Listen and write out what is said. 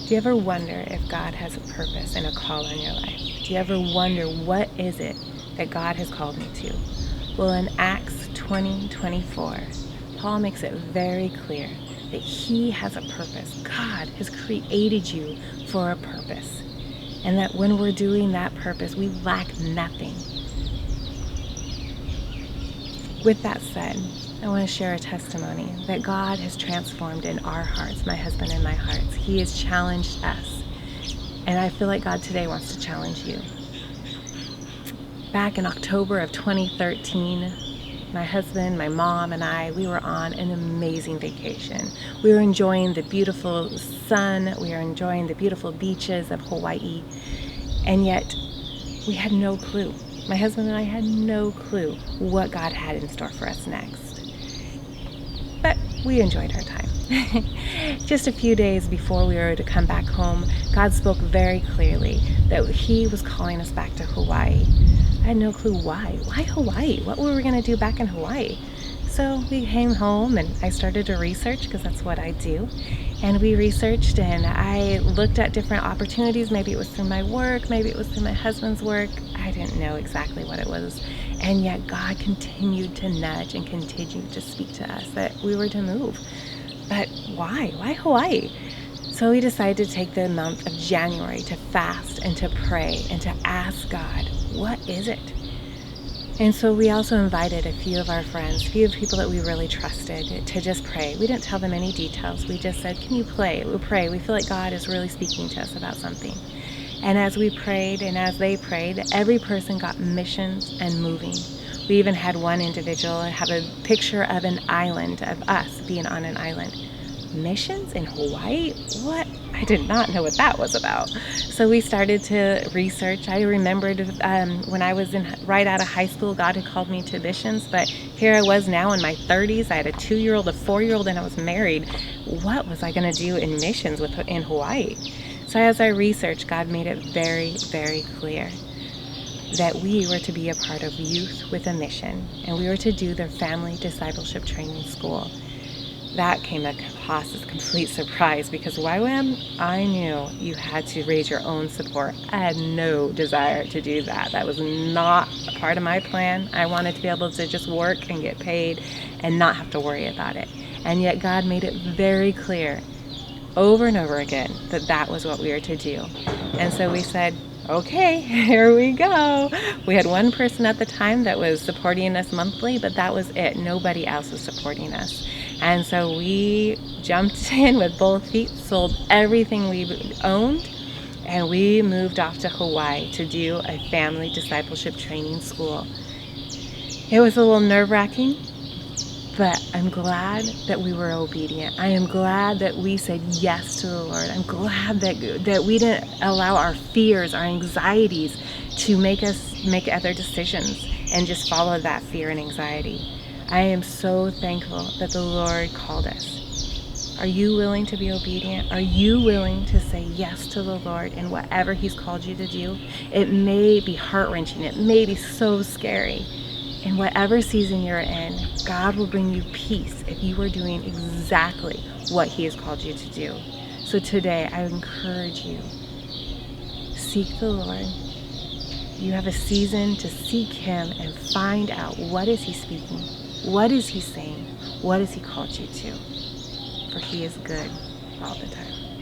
Do you ever wonder if God has a purpose and a call on your life? Do you ever wonder, what is it that God has called me to? Well, in Acts 20:24, Paul makes it very clear that he has a purpose. God has created you for a purpose. And that when we're doing that purpose, we lack nothing. With that said, I want to share a testimony that God has transformed in our hearts, my husband and my hearts. He has challenged us. And I feel like God today wants to challenge you. Back in October of 2013, my husband, my mom, and I, we were on an amazing vacation. We were enjoying the beautiful sun. We were enjoying the beautiful beaches of Hawaii. And yet, we had no clue. My husband and I had no clue what God had in store for us next. But we enjoyed our time. Just a few days before we were to come back home, God spoke very clearly that He was calling us back to Hawaii. I had no clue why. Why Hawaii? What were we going to do back in Hawaii? So we came home and I started to research, because that's what I do. And we researched and I looked at different opportunities. Maybe it was through my work, maybe it was through my husband's work. I didn't know exactly what it was. And yet God continued to nudge and continued to speak to us that we were to move. But why? Why Hawaii? So we decided to take the month of January to fast and to pray and to ask God, what is it? And so we also invited a few of our friends, a few people that we really trusted, to just pray. We didn't tell them any details. We just said, can you pray? We'll pray. We feel like God is really speaking to us about something. And as we prayed and as they prayed, every person got missions and moving. We even had one individual have a picture of an island, of us being on an island. Missions in Hawaii? What? I did not know what that was about. So we started to research. I remembered when I was right out of high school, God had called me to missions, but here I was now in my 30s. I had a 2-year-old, a 4-year-old, and I was married. What was I going to do in missions in Hawaii? So as I researched, God made it very, very clear that we were to be a part of Youth with a Mission, and we were to do their family discipleship training school. That came across as a complete surprise, because YWAM, I knew you had to raise your own support. I had no desire to do that. That was not a part of my plan. I wanted to be able to just work and get paid and not have to worry about it. And yet God made it very clear over and over again that that was what we were to do. And so we said, okay, here we go. We had one person at the time that was supporting us monthly, but that was it. Nobody else was supporting us. And so we jumped in with both feet, sold everything we owned, and we moved off to Hawaii to do a family discipleship training school. It was a little nerve-wracking, but I'm glad that we were obedient. I am glad that we said yes to the Lord. I'm glad that we didn't allow our fears, our anxieties to make us make other decisions and just follow that fear and anxiety. I am so thankful that the Lord called us. Are you willing to be obedient? Are you willing to say yes to the Lord in whatever He's called you to do? It may be heart-wrenching. It may be so scary. In whatever season you're in, God will bring you peace if you are doing exactly what He has called you to do. So today, I encourage you, seek the Lord. You have a season to seek Him and find out, what is He speaking? What is He saying? What has He called you to? For He is good all the time.